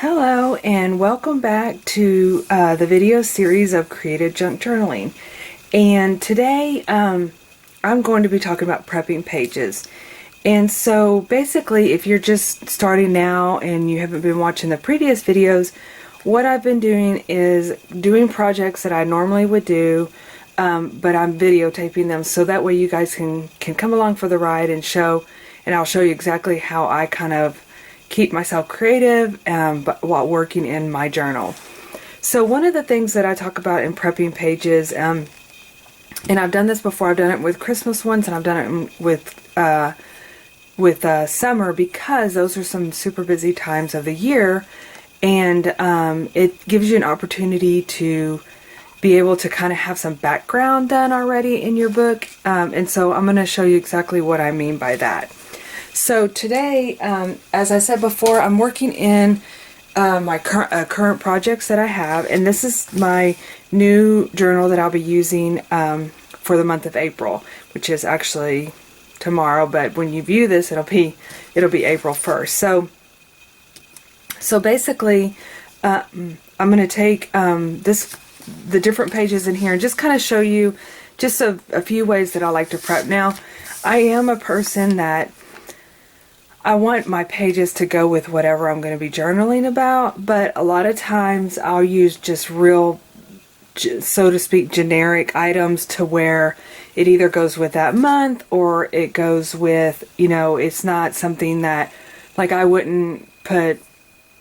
Hello and welcome back to the video series of Creative Junk Journaling. And today I'm going to be talking about prepping pages. And so basically, if you're just starting now and you haven't been watching the previous videos, what I've been doing is doing projects that I normally would do, but I'm videotaping them so that way you guys can come along for the ride and I'll show you exactly how I kind of keep myself creative but while working in my journal. So one of the things that I talk about in prepping pages, and I've done this before, I've done it with Christmas ones and I've done it with summer, because those are some super busy times of the year, and it gives you an opportunity to be able to kind of have some background done already in your book, and so I'm going to show you exactly what I mean by that. So today, as I said before, I'm working in my current projects that I have, and this is my new journal that I'll be using for the month of April, which is actually tomorrow, but when you view this, it'll be April 1st. So basically, I'm going to take the different pages in here and just kind of show you just a few ways that I like to prep. Now, I am a person that I want my pages to go with whatever I'm going to be journaling about, but a lot of times I'll use just real, so to speak, generic items to where it either goes with that month or it goes with, it's not something that, like, I wouldn't put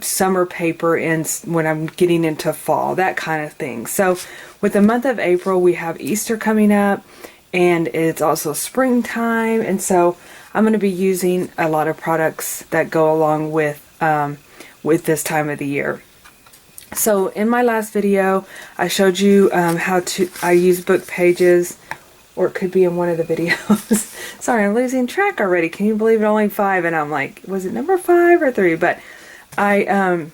summer paper in when I'm getting into fall, that kind of thing. So with the month of April, we have Easter coming up, and it's also springtime, and so I'm going to be using a lot of products that go along with this time of the year. So in my last video, I showed you how I use book pages, or it could be in one of the videos. Sorry, I'm losing track already. Can you believe it? Only 5, and I'm like, was it number 5 or 3? But I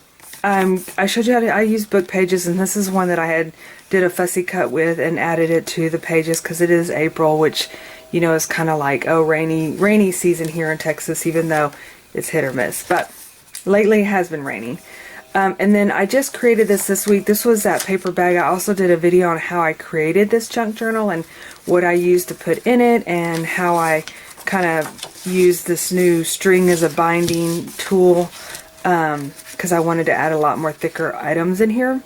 showed you how I use book pages, and this is one that I did a fussy cut with and added it to the pages because it is April, which is kind of like, rainy season here in Texas, even though it's hit or miss. But lately it has been raining. And then I just created this week. This was that paper bag. I also did a video on how I created this junk journal and what I used to put in it, and how I kind of used this new string as a binding tool, because I wanted to add a lot more thicker items in here.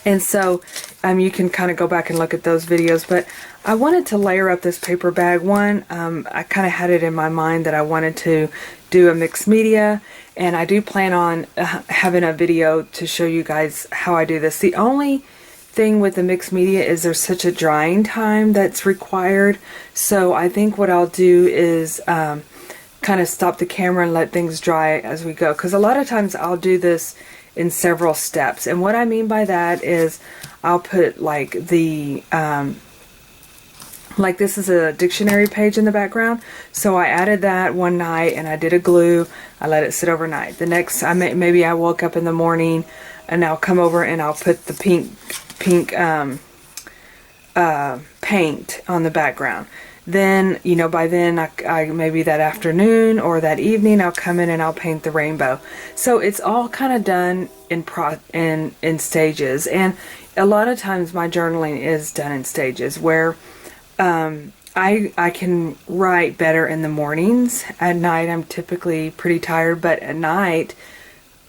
And so you can kind of go back and look at those videos, but I wanted to layer up this paper bag. One, I kind of had it in my mind that I wanted to do a mixed media, and I do plan on having a video to show you guys how I do this. The only thing with the mixed media is there's such a drying time that's required, so I think what I'll do is kind of stop the camera and let things dry as we go, because a lot of times I'll do this in several steps. And what I mean by that is I'll put like like this is a dictionary page in the background, so I added that one night and I did a glue. I let it sit overnight. The next, maybe I woke up in the morning and I'll come over and I'll put the pink paint on the background. Then, by then, I maybe that afternoon or that evening, I'll come in and I'll paint the rainbow. So it's all kind of done in stages. And a lot of times my journaling is done in stages where I can write better in the mornings. At night, I'm typically pretty tired, but at night,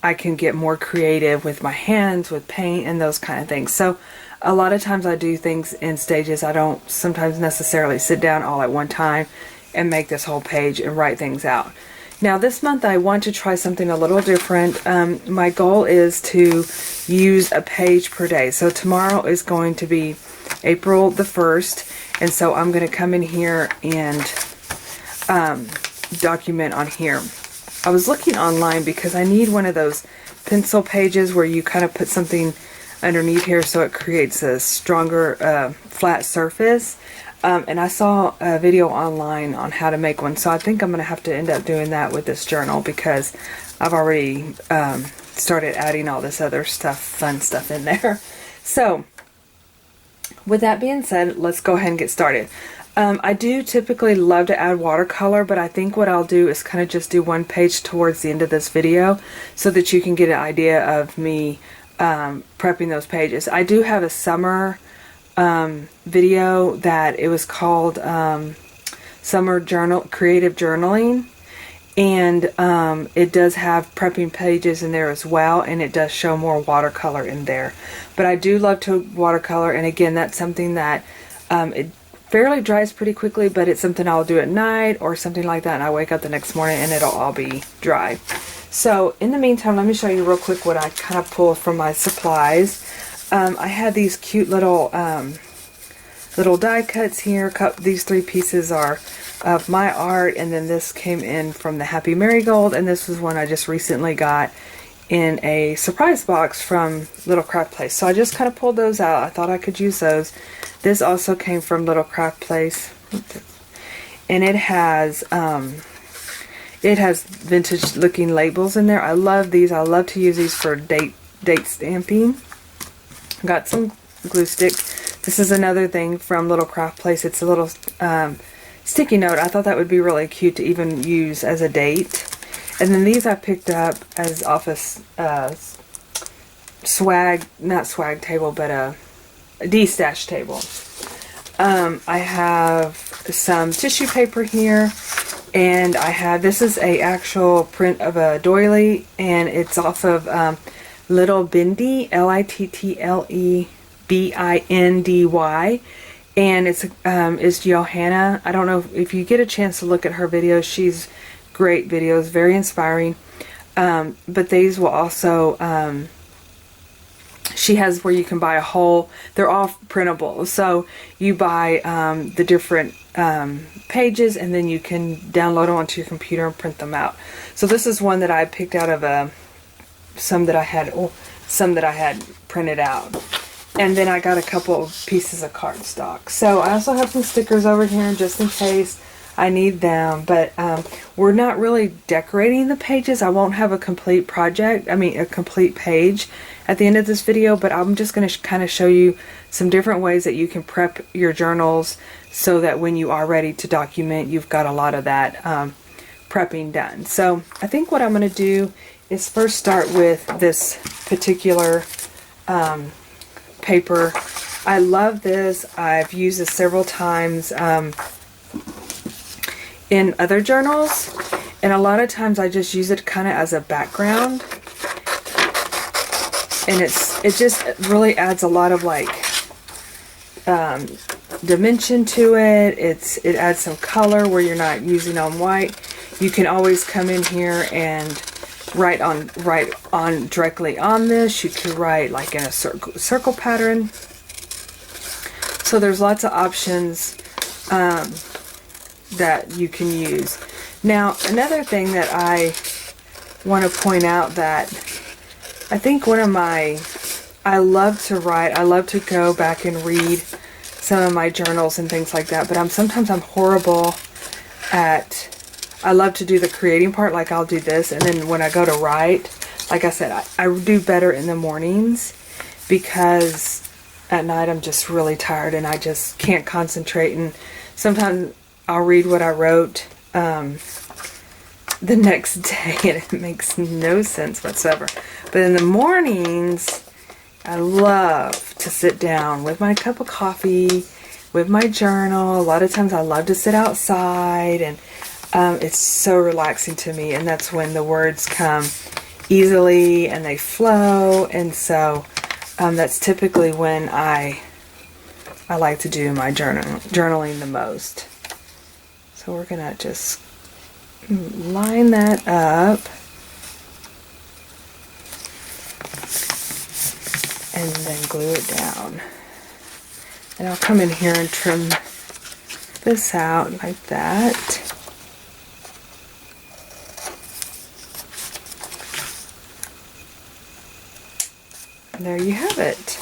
I can get more creative with my hands, with paint, and those kind of things. So a lot of times I do things in stages. I don't sometimes necessarily sit down all at one time and make this whole page and write things out. Now this month I want to try something a little different. My goal is to use a page per day. So tomorrow is going to be April the 1st, and so I'm going to come in here and document on here. I was looking online because I need one of those pencil pages where you kind of put something underneath here so it creates a stronger flat surface, and I saw a video online on how to make one, so I think I'm going to have to end up doing that with this journal, because I've already started adding all this other stuff, fun stuff in there. So with that being said, let's go ahead and get started. I do typically love to add watercolor, but I think what I'll do is kind of just do one page towards the end of this video so that you can get an idea of me prepping those pages. I do have a summer video that it was called Summer Creative Journaling, and it does have prepping pages in there as well, and it does show more watercolor in there. But I do love to watercolor, and again, that's something that it fairly dries pretty quickly, but it's something I'll do at night or something like that, and I wake up the next morning and it'll all be dry. So in the meantime, let me show you real quick what I kind of pulled from my supplies. I had these cute little little die cuts here. These 3 pieces are of my art, and then this came in from the Happy Marigold, and this was one I just recently got in a surprise box from Little Craft Place. So I just kind of pulled those out. I thought I could use those. This also came from Little Craft Place, and it has vintage looking labels in there. I love these. I love to use these for date stamping. Got some glue stick. This is another thing from Little Craft Place. It's a little sticky note. I thought that would be really cute to even use as a date. And then these I picked up as office swag, not swag table, but a de-stash table. I have some tissue paper here, and I have, this is a actual print of a doily, and it's off of Little Bindi, Littlebindy, and it's Johanna. I don't know if you get a chance to look at her videos. She's great videos, very inspiring. But these will also, she has where you can buy a whole, they're all printable. So you buy the different pages, and then you can download them onto your computer and print them out. So this is one that I picked out of some that I had printed out. And then I got a couple of pieces of cardstock. So I also have some stickers over here just in case I need them. But we're not really decorating the pages. I won't have a complete project, a complete page at the end of this video. But I'm just going to kind of show you some different ways that you can prep your journals so that when you are ready to document, you've got a lot of that prepping done. So I think what I'm going to do is first start with this particular paper. I love this. I've used this several times in other journals, and a lot of times I just use it kind of as a background, and it just really adds a lot of like dimension to it. It adds some color where you're not using on white. You can always come in here and write on directly on this. You can write like in a circle pattern. So there's lots of options that you can use. Now another thing that I want to point out, that I think I love to write. I love to go back and read some of my journals and things like that, but sometimes I'm horrible at, I love to do the creating part, like I'll do this, and then when I go to write, like I said, I do better in the mornings, because at night I'm just really tired and I just can't concentrate, and sometimes I'll read what I wrote the next day and it makes no sense whatsoever. But in the mornings, I love to sit down with my cup of coffee, with my journal. A lot of times I love to sit outside, and it's so relaxing to me, and that's when the words come easily and they flow. And so that's typically when I like to do my journaling the most. So we're gonna just line that up and then glue it down. And I'll come in here and trim this out like that. And there you have it.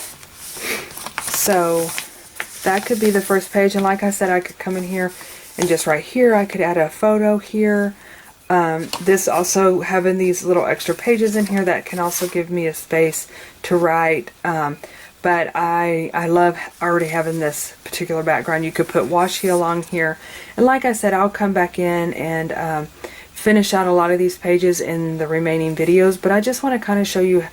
So that could be the first page, and like I said, I could come in here and just right here I could add a photo here. This also, having these little extra pages in here, that can also give me a space to write but I love already having this particular background. You could put washi along here, and like I said, I'll come back in and finish out a lot of these pages in the remaining videos, but I just want to kind of show you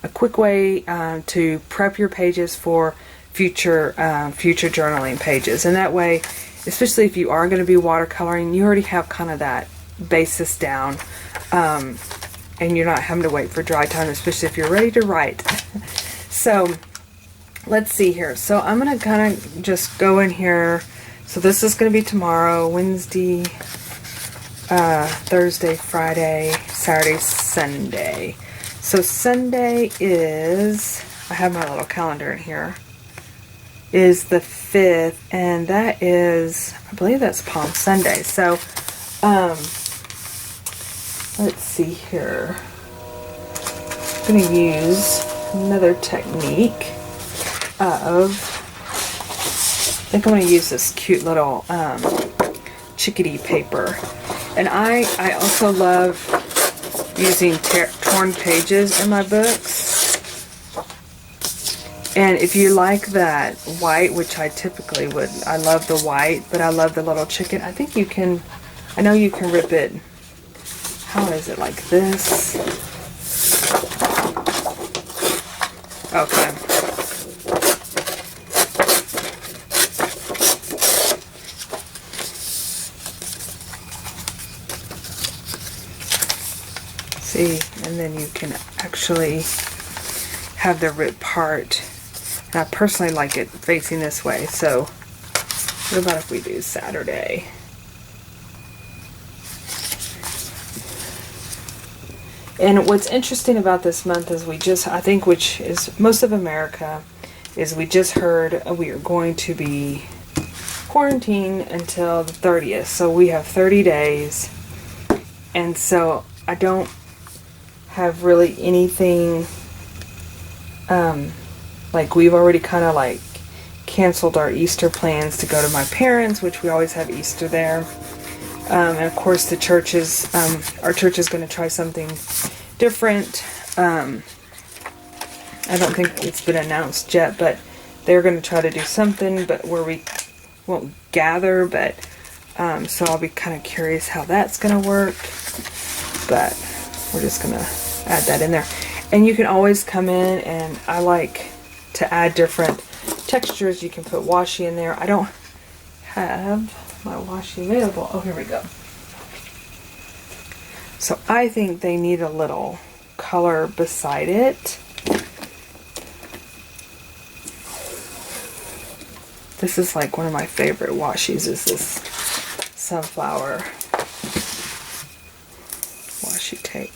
a quick way to prep your pages for future journaling pages. And that way, especially if you are going to be watercoloring, you already have kind of that basis down, and you're not having to wait for dry time, especially if you're ready to write. So let's see here. So I'm going to kind of just go in here. So this is going to be tomorrow, Wednesday, Thursday, Friday, Saturday, Sunday. So Sunday is, I have my little calendar in here, is the 5th, and that is, I believe that's Palm Sunday. So let's see here. I'm going to use another technique of, I think I'm going to use this cute little chickadee paper. And I also love using torn pages in my books. And if you like that white, which I typically would, I love the white, but I love the little chicken. I think you can, I know you can rip it, how is it, like this? Okay. See, and then you can actually have the rip part. And I personally like it facing this way, so what about if we do Saturday? And what's interesting about this month is I think, which is most of America, is we just heard we are going to be quarantined until the 30th. So we have 30 days. And so I don't have really anything, like we've already kind of like canceled our Easter plans to go to my parents', which we always have Easter there. And of course the churches, our church is going to try something different. I don't think it's been announced yet, but they're going to try to do something, but where we won't gather, but so I'll be kind of curious how that's going to work, but we're just going to add that in there. And you can always come in, and I like to add different textures. You can put washi in there. I don't have my washi available. Oh, here we go. So I think they need a little color beside it. This is like one of my favorite washis, is this sunflower washi tape.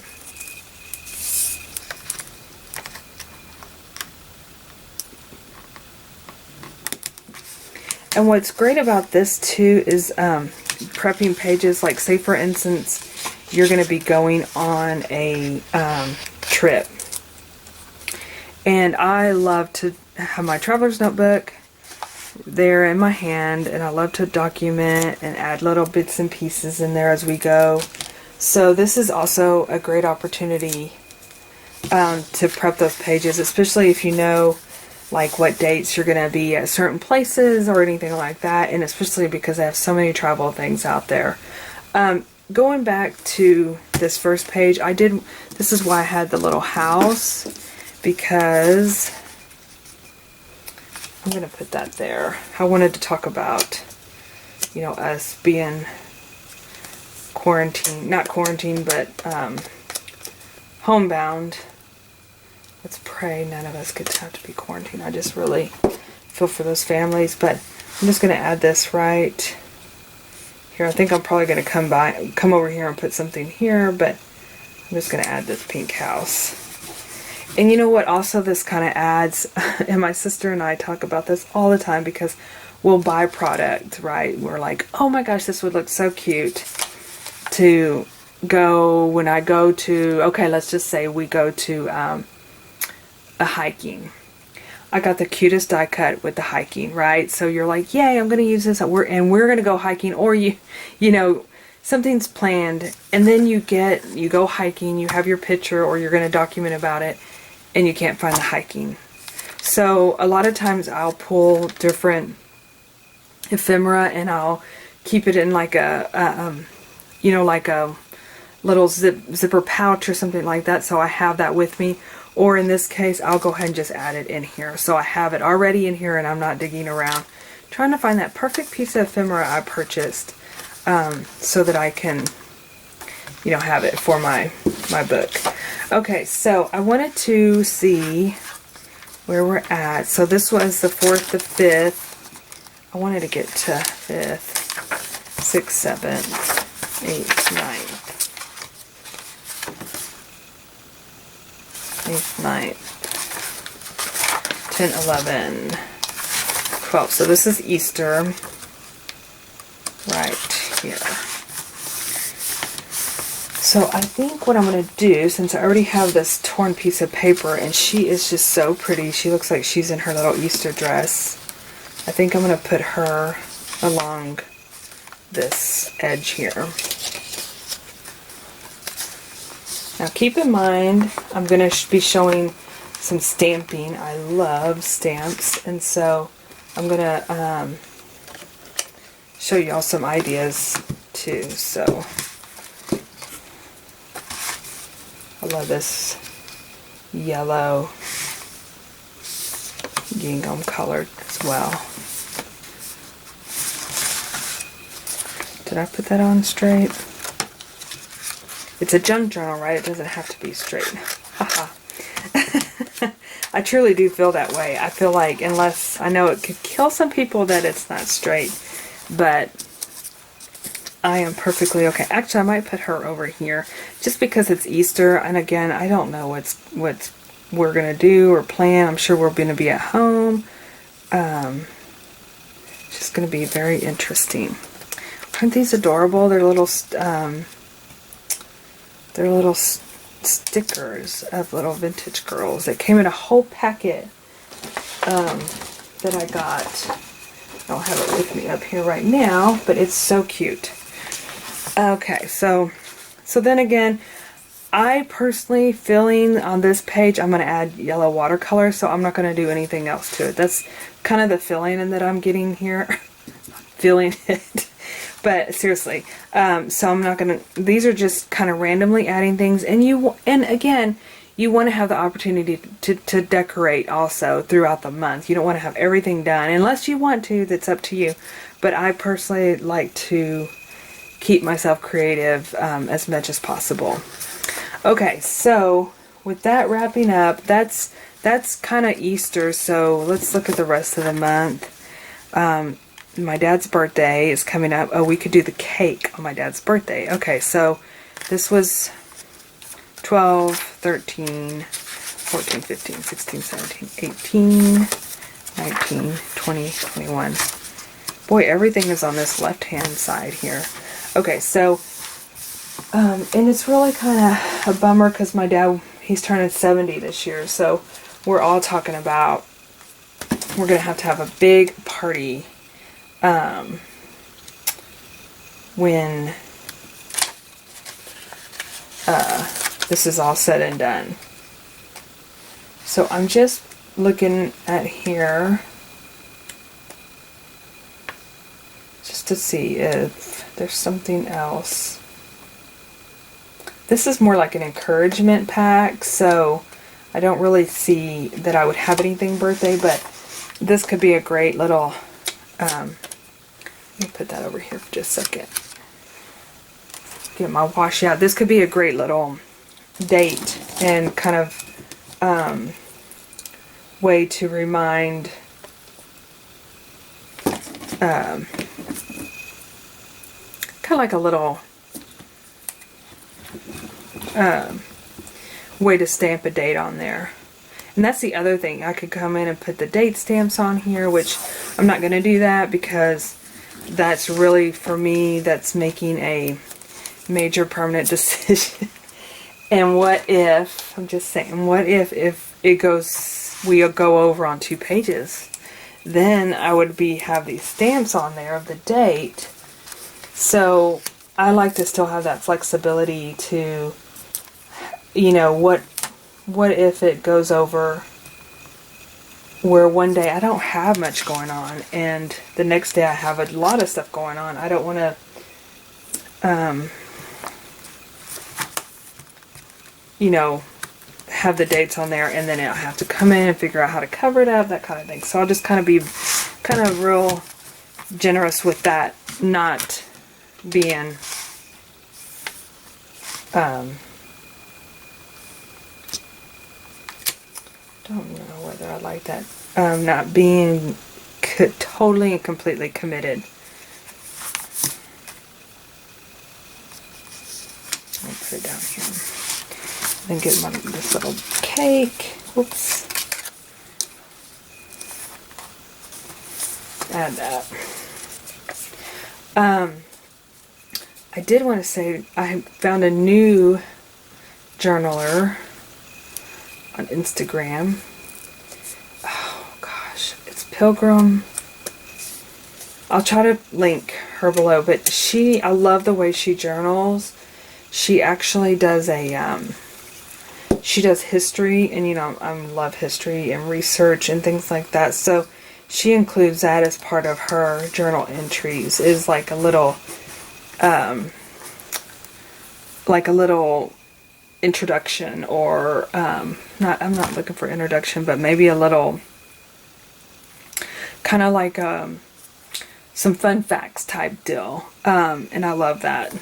And what's great about this too is prepping pages, like say for instance you're going to be going on a trip, and I love to have my traveler's notebook there in my hand, and I love to document and add little bits and pieces in there as we go. So this is also a great opportunity to prep those pages, especially if you know like what dates you're going to be at certain places or anything like that, and especially because I have so many travel things out there. Going back to this first page, this is why I had the little house, because I'm going to put that there. I wanted to talk about, you know, us being quarantined, not quarantined, but homebound. Let's pray none of us get to have to be quarantined. I just really feel for those families, but I'm just going to add this right here. I think I'm probably going to come over here and put something here, but I'm just going to add this pink house. And you know what also this kind of adds, and my sister and I talk about this all the time, because we'll buy product, right? We're like, oh my gosh, this would look so cute to go when I go to, okay, let's just say we go to a hiking. I got the cutest die cut with the hiking, right? So you're like, yay, I'm going to use this, and we're going to go hiking, or you know, something's planned, and then you go hiking, you have your picture, or you're going to document about it, and you can't find the hiking. So a lot of times I'll pull different ephemera and I'll keep it in like a you know, like a little zipper pouch or something like that, so I have that with me. Or in this case, I'll go ahead and just add it in here, so I have it already in here and I'm not digging around trying to find that perfect piece of ephemera I purchased, so that I can, you know, have it for my book. Okay, so I wanted to see where we're at. So this was the 4th, the 5th. I wanted to get to 5th, 6th, 7th, 8th, 9th. 8th, 9th, 10, 11, 12. So this is Easter right here. So I think what I'm going to do, since I already have this torn piece of paper, and she is just so pretty. She looks like she's in her little Easter dress. I think I'm going to put her along this edge here. Now keep in mind, I'm going to be showing some stamping. I love stamps, and so I'm going to show y'all some ideas too. So I love this yellow gingham color as well. Did I put that on straight? It's a junk journal, right? It doesn't have to be straight. Haha. I truly do feel that way. I feel like, unless, I know it could kill some people that it's not straight, but I am perfectly okay. Actually, I might put her over here just because it's Easter, and again, I don't know what we're gonna do or plan. I'm sure we're gonna be at home. It's just gonna be very interesting. Aren't these adorable? They're little stickers of little vintage girls. It came in a whole packet that I got. I don't have it with me up here right now, but it's so cute. Okay, so then again, I personally, filling on this page, I'm going to add yellow watercolor, so I'm not going to do anything else to it. That's kind of the filling that I'm getting here. Feeling it. But seriously, so I'm not going to, these are just kind of randomly adding things, and again, you want to have the opportunity to decorate also throughout the month. You don't want to have everything done, unless you want to, that's up to you. But I personally like to keep myself creative as much as possible. Okay, so with that wrapping up, that's kind of Easter, so let's look at the rest of the month. My dad's birthday is coming up. Oh, we could do the cake on my dad's birthday. Okay, so this was 12, 13, 14, 15, 16, 17, 18, 19, 20, 21. Boy, everything is on this left-hand side here. Okay, so, and it's really kind of a bummer because my dad, he's turning 70 this year, so we're all talking about, we're going to have a big party when this is all said and done. So I'm just looking at here just to see if there's something else. This is more like an encouragement pack, so I don't really see that I would have anything birthday, but this could be a great little, let me put that over here for just a second. Get my washi out. This could be a great little date and kind of way to remind kind of like a little way to stamp a date on there. And that's the other thing. I could come in and put the date stamps on here, which I'm not going to do that because that's really, for me, that's making a major permanent decision. And what if, I'm just saying, what if it goes, we go over on 2 pages? Then I would have these stamps on there of the date. So I like to still have that flexibility to, you know, what if it goes over where one day I don't have much going on and the next day I have a lot of stuff going on. I don't want to you know, have the dates on there and then I'll have to come in and figure out how to cover it up, that kind of thing. So I'll just kind of be kind of real generous with that, not being don't know whether I like that, not being totally and completely committed. I'll put it down here. Then get this little cake. Whoops. Add that. I did want to say I found a new journaler on Instagram. Oh gosh, it's Pilgrim. I'll try to link her below, but I love the way she journals. She actually does she does history, and you know, I love history and research and things like that. So she includes that as part of her journal entries, is like a little introduction, or I'm not looking for introduction, but maybe a little kind of like some fun facts type deal. And I love that.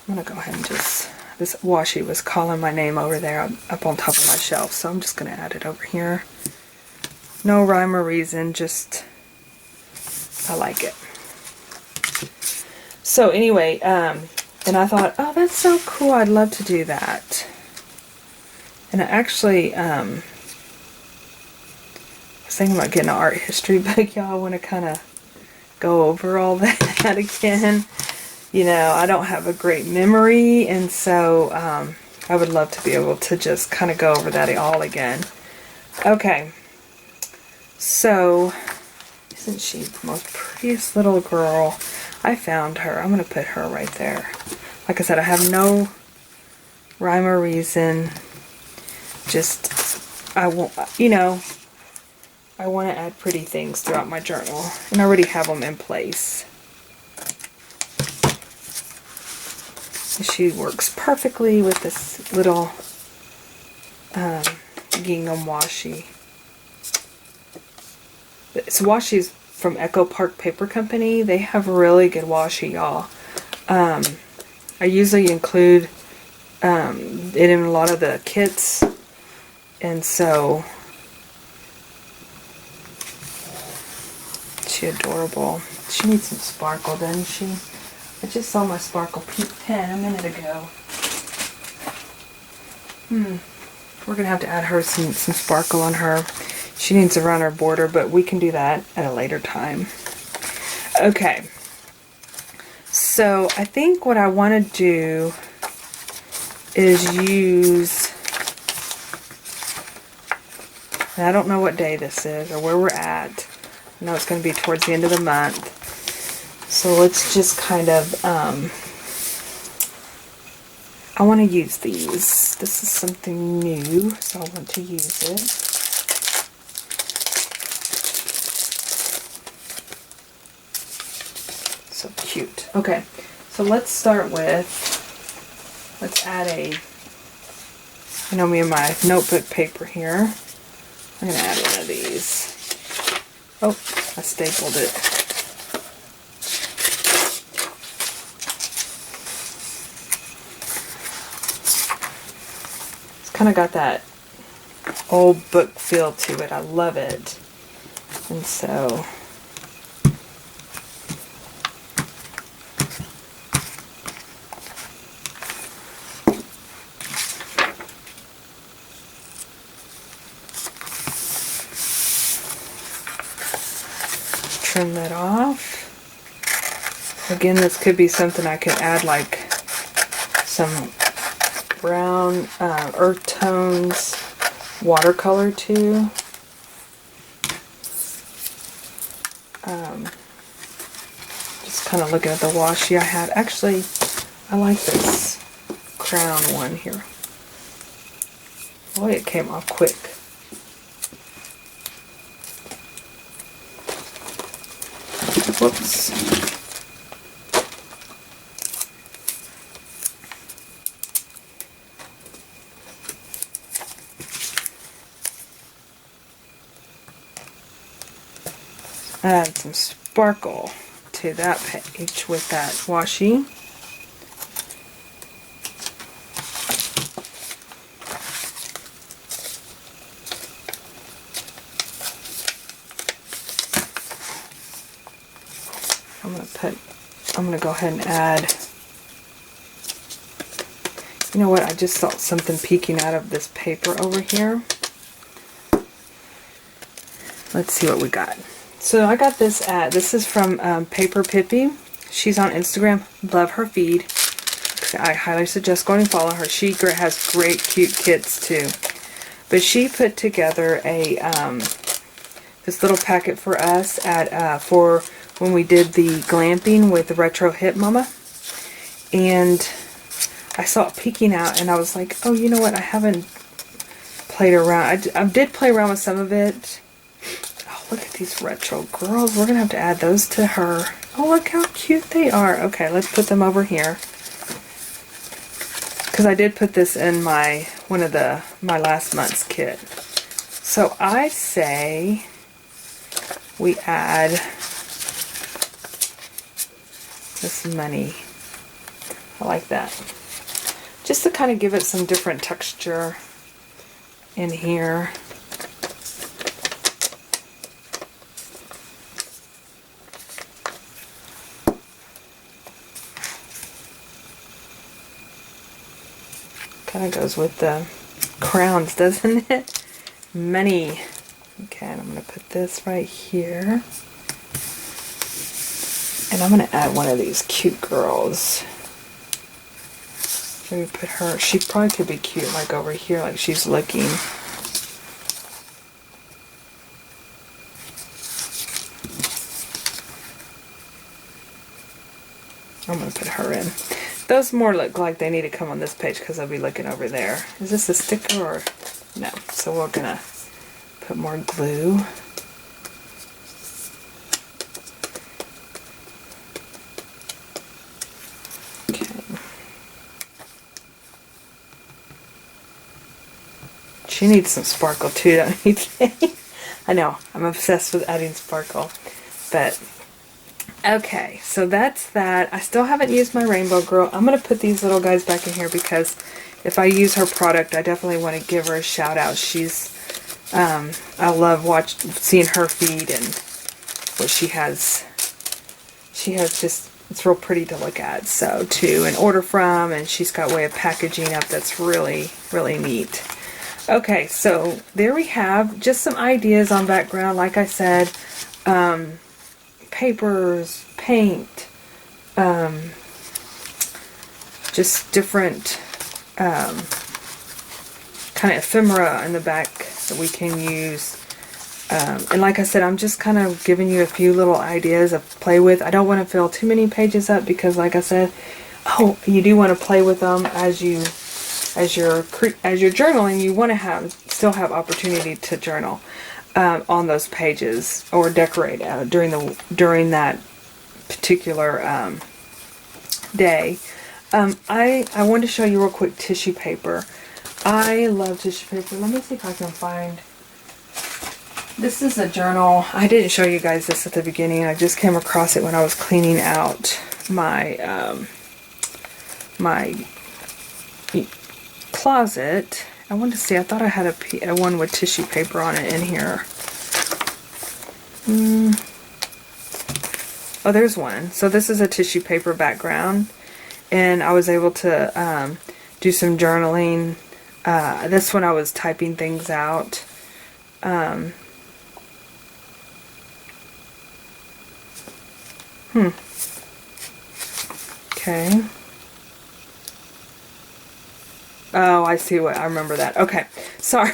I'm gonna go ahead and just, this washi was calling my name over there up on top of my shelf, so I'm just gonna add it over here. No rhyme or reason, just I like it. So anyway, and I thought, oh, that's so cool, I'd love to do that. And I actually was thinking about getting an art history book, y'all. I want to kind of go over all that again. You know, I don't have a great memory, and so I would love to be able to just kind of go over that all again. Okay, so isn't she the most prettiest little girl? I found her. I'm going to put her right there. Like I said, I have no rhyme or reason. Just, I want, you know, I want to add pretty things throughout my journal, and I already have them in place. She works perfectly with this little gingham washi. This washi is from Echo Park Paper Company. They have really good washi, y'all. I usually include it in a lot of the kits, and so she's adorable. She needs some sparkle, doesn't she? I just saw my sparkle pink pen a minute ago. We're gonna have to add her some sparkle on her. She needs to run her border, but we can do that at a later time. Okay. So I think what I want to do is use, and I don't know what day this is or where we're at. I know it's going to be towards the end of the month. So let's just kind of, I want to use these. This is something new, so I want to use it. So cute. Okay, so let's start with, let's add you know me and my notebook paper here. I'm going to add one of these. Oh, I stapled it. It's kind of got that old book feel to it. I love it. And so trim that off. Again, this could be something I could add, like some brown earth tones watercolor to. Just kind of looking at the washi I had. Actually, I like this crown one here. Boy, it came off quick. add some sparkle to that page with that washi. I'm going to go ahead and add, you know what, I just saw something peeking out of this paper over here. Let's see what we got. So I got this this is from Paper Pippi. She's on Instagram. Love her feed. I highly suggest going and follow her. She has great cute kits too. But she put together a this little packet for us at for when we did the glamping with the Retro Hip Mama. And I saw it peeking out and I was like, oh, you know what, I haven't played around. I did play around with some of it. Oh, look at these retro girls. We're gonna have to add those to her. Oh, look how cute they are. Okay, let's put them over here. Because I did put this in my my last month's kit. So I say we add this money. I like that. Just to kind of give it some different texture in here. Kind of goes with the crowns, doesn't it? Money. Okay, and I'm going to put this right here. And I'm going to add one of these cute girls. Maybe put her, she probably could be cute like over here, like she's looking. I'm going to put her in. Those more look like they need to come on this page because I'll be looking over there. Is this a sticker or no? So we're going to put more glue. She needs some sparkle too, don't you think? I know, I'm obsessed with adding sparkle. But, okay, so that's that. I still haven't used my Rainbow Girl. I'm going to put these little guys back in here because if I use her product, I definitely want to give her a shout out. She's, I love seeing her feed and what she has. She has just, it's real pretty to look at. So, too, and order from, and she's got a way of packaging up that's really, really neat. Okay, so there we have just some ideas on background. Like I said, papers, paint, just different kind of ephemera in the back that we can use. And like I said, I'm just kind of giving you a few little ideas of play with. I don't want to fill too many pages up because, like I said, you do want to play with them as you're journaling. You want to still have opportunity to journal on those pages or decorate during that particular day. I wanted to show you real quick tissue paper. I love tissue paper. Let me see if I can find. This is a journal. I didn't show you guys this at the beginning. I just came across it when I was cleaning out my my closet. I wanted to see. I thought I had a one with tissue paper on it in here. Oh, there's one. So this is a tissue paper background, and I was able to do some journaling. This one I was typing things out. Okay. Oh, I see what, I remember that. Okay, sorry.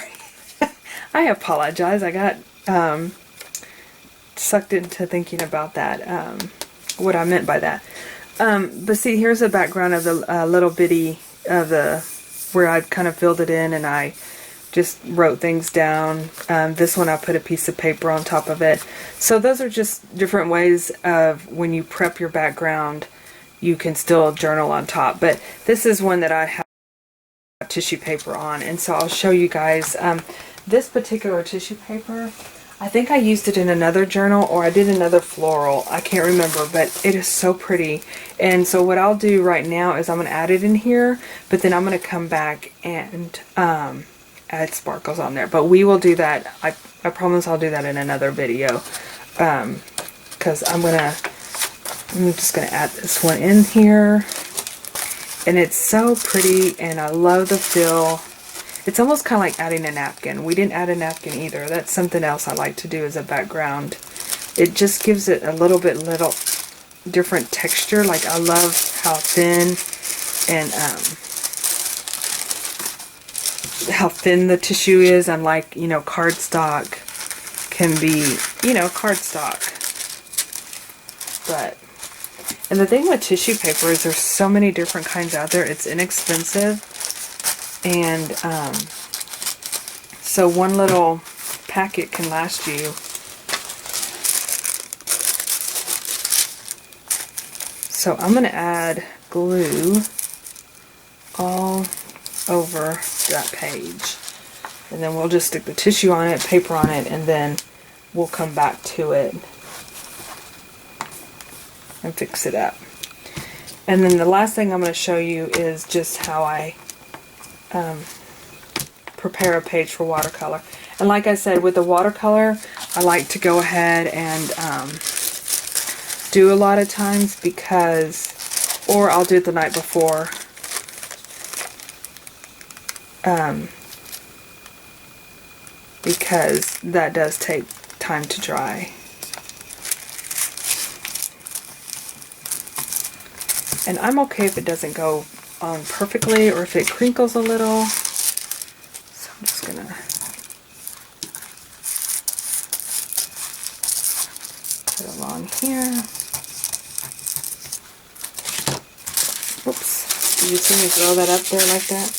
I apologize. I got sucked into thinking about that, what I meant by that. But see, here's a background of the little bitty of where I kind of filled it in and I just wrote things down. This one I put a piece of paper on top of it. So those are just different ways of when you prep your background, you can still journal on top. But this is one that I have tissue paper on, and so I'll show you guys. This particular tissue paper, I think I used it in another journal, or I did another floral. I can't remember, but it is so pretty. And so what I'll do right now is I'm going to add it in here, but then I'm going to come back and add sparkles on there. But we will do that. I promise I'll do that in another video. Because I'm just going to add this one in here. And it's so pretty, and I love the feel. It's almost kind of like adding a napkin. We didn't add a napkin either. That's something else I like to do as a background. It just gives it a little different texture. Like, I love how thin and how thin the tissue is. Unlike, you know, cardstock can be, you know, cardstock. And the thing with tissue paper is there's so many different kinds out there. It's inexpensive. And so one little packet can last you. So I'm going to add glue all over that page. And then we'll just stick the tissue on it, paper on it, and then we'll come back to it and fix it up. And then the last thing I'm going to show you is just how I prepare a page for watercolor. And like I said, with the watercolor, I like to go ahead and do a lot of times or I'll do it the night before. Because that does take time to dry. And I'm okay if it doesn't go on perfectly or if it crinkles a little. So I'm just gonna put it along here. Oops. Did you see me throw that up there like that?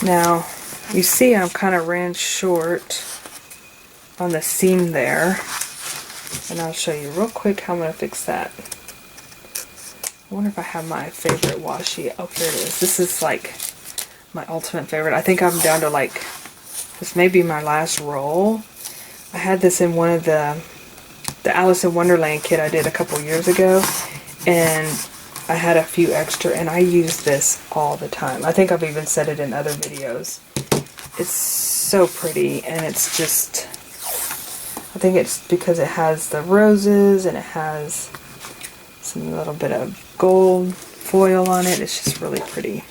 Now, you see I'm kind of ran short on the seam there. And I'll show you real quick how I'm going to fix that. I wonder if I have my favorite washi. Oh, here it is. This is like my ultimate favorite. I think I'm down to like, this may be my last roll. I had this in one of the Alice in Wonderland kit I did a couple years ago. And I had a few extra, and I use this all the time. I think I've even said it in other videos. It's so pretty, and it's just, I think it's because it has the roses and it has some little bit of gold foil on it. It's just really pretty.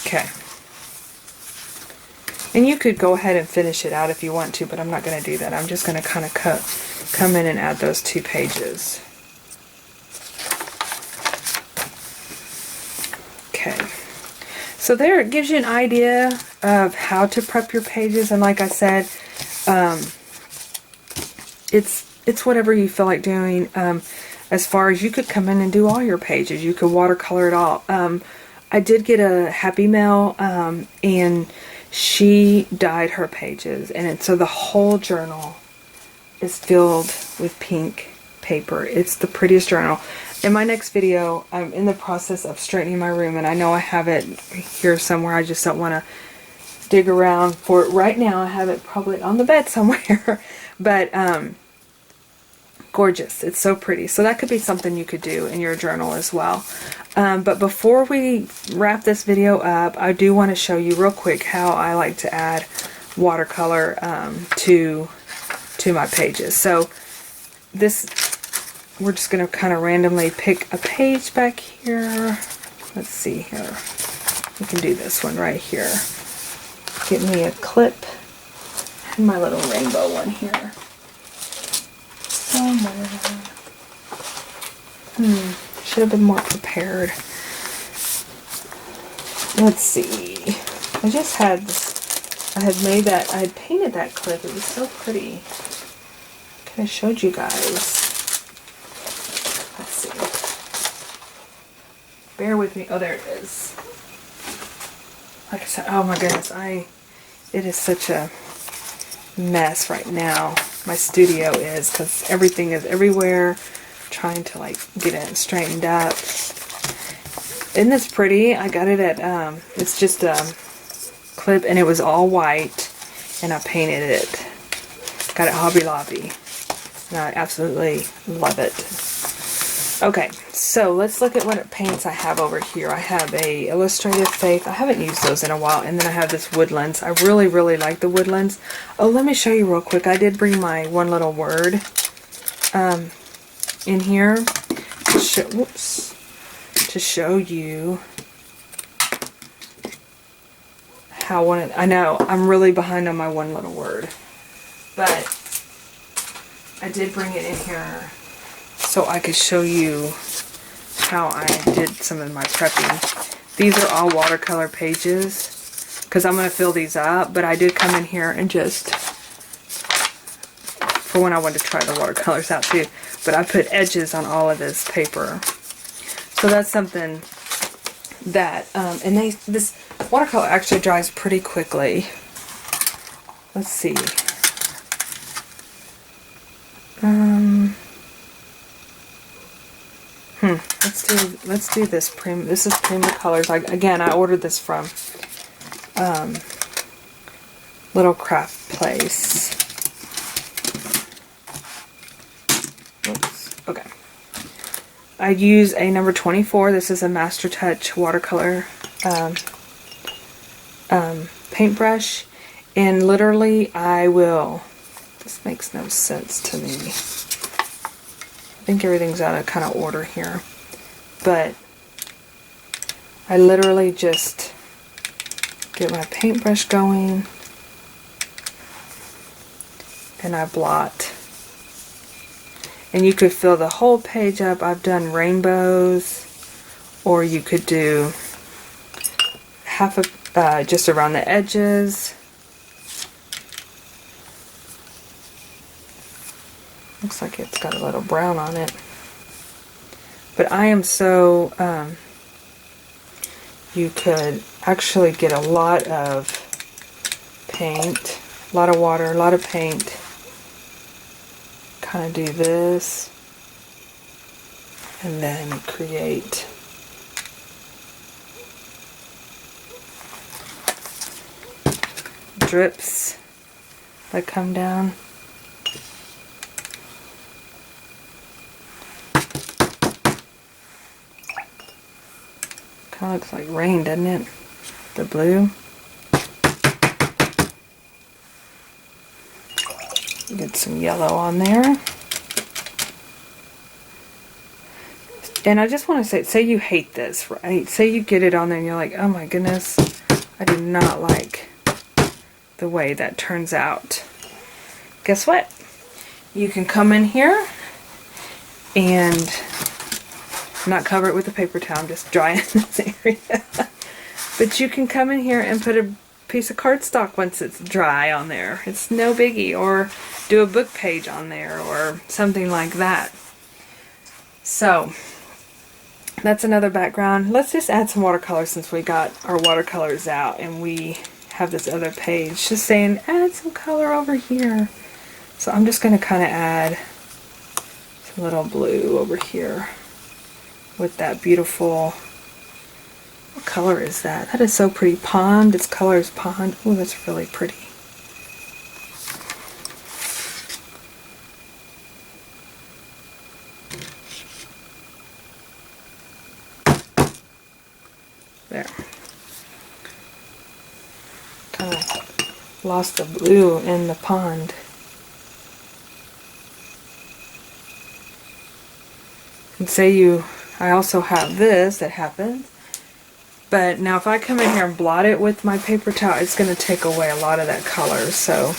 Okay. And you could go ahead and finish it out if you want to, but I'm not going to do that. I'm just going to kind of come in and add those 2 pages. Okay. So there, it gives you an idea of how to prep your pages. And like I said, it's whatever you feel like doing. As far as you could come in and do all your pages. You could watercolor it all. I did get a Happy Mail, and she dyed her pages, and so the whole journal is filled with pink paper. It's the prettiest journal. In my next video, I'm in the process of straightening my room, and I know I have it here somewhere. I just don't want to dig around for it right now. I have it probably on the bed somewhere, but gorgeous. It's so pretty. So that could be something you could do in your journal as well. But before we wrap this video up, I do want to show you real quick how I like to add watercolor to my pages. So this, we're just going to kind of randomly pick a page back here. Let's see here. We can do this one right here. Get me a clip and my little rainbow one here. Somewhere. Should have been more prepared. Let's see. I just had, I had painted that clip. It was so pretty. I kind of showed you guys. Let's see. Bear with me. Oh, there it is. Like I said, oh my goodness, it is such a mess right now my studio is, because everything is everywhere. Trying to like get it straightened up. Isn't this pretty? I got it at it's just a clip, and it was all white, and I painted it. Got it at Hobby Lobby, and I absolutely love it. Okay, so let's look at what paints I have over here. I have a Illustrative Faith. I haven't used those in a while. And then I have this Woodlands. I really, really like the Woodlands. Oh, let me show you real quick. I did bring my one little word in here to show you how I know I'm really behind on my one little word, but I did bring it in here so I could show you how I did some of my prepping. These are all watercolor pages because I'm going to fill these up, but I did come in here and just, for when I wanted to try the watercolors out too, but I put edges on all of this paper. So that's something that, and this watercolor actually dries pretty quickly. Let's see. Let's do this. This is Prima Colors. Again, I ordered this from Little Craft Place. Oops. Okay. I use a number 24. This is a Master Touch watercolor paintbrush, and literally I will. This makes no sense to me. I think everything's out of kind of order here. But I literally just get my paintbrush going and I blot. And you could fill the whole page up. I've done rainbows, or you could do half of just around the edges. Looks like it's got a little brown on it. But I am so, you could actually get a lot of paint, a lot of water, a lot of paint. Kind of do this, and then create drips that come down. Kind of looks like rain, doesn't it? The blue. Get some yellow on there. And I just want to say you hate this, right? Say you get it on there and you're like, oh my goodness, I do not like the way that turns out. Guess what? You can come in here and not cover it with a paper towel, just dry it in this area. But you can come in here and put a piece of cardstock once it's dry on there. It's no biggie. Or do a book page on there or something like that. So that's another background. Let's just add some watercolor since we got our watercolors out and we have this other page just saying add some color over here. So I'm just going to kind of add some little blue over here with that beautiful, what color is that? That is so pretty. Pond. Its color is pond. Oh, that's really pretty. There. Kind of lost the blue in the pond. And say I also have this that happens. But now if I come in here and blot it with my paper towel, it's going to take away a lot of that color. So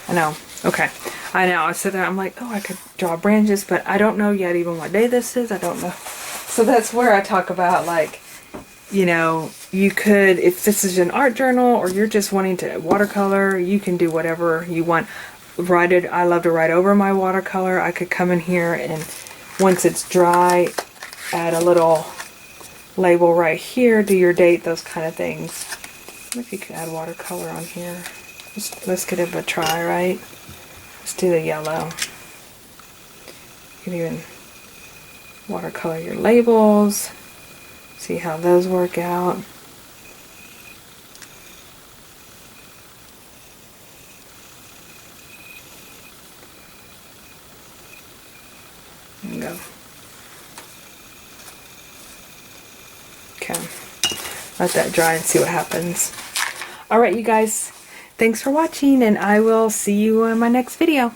I know. Okay. I know. I sit there, I'm like, oh, I could draw branches, but I don't know yet even what day this is. I don't know. So that's where I talk about, like, you know, you could, if this is an art journal or you're just wanting to watercolor, you can do whatever you want. Write it. I love to write over my watercolor. I could come in here and Once it's dry, add a little label right here, do your date, those kind of things. I wonder if you could add watercolor on here. Let's give it a try, right? Let's do the yellow. You can even watercolor your labels. See how those work out. There you go. Okay. Let that dry and see what happens. Alright, you guys. Thanks for watching, and I will see you in my next video.